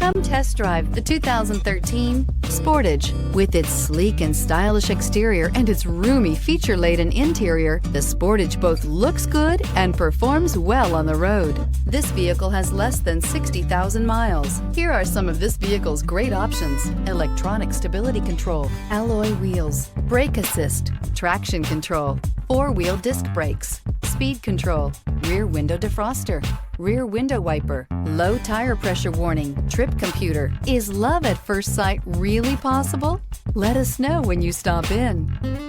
Come test drive the 2013 Sportage. With its sleek and stylish exterior and its roomy feature-laden interior, the Sportage both looks good and performs well on the road. This vehicle has less than 60,000 miles. Here are some of this vehicle's great options: electronic stability control, alloy wheels, brake assist, traction control, four-wheel disc brakes, speed control, rear window defroster, rear window wiper, low tire pressure warning, trip computer. Is love at first sight really possible? Let us know when you stop in.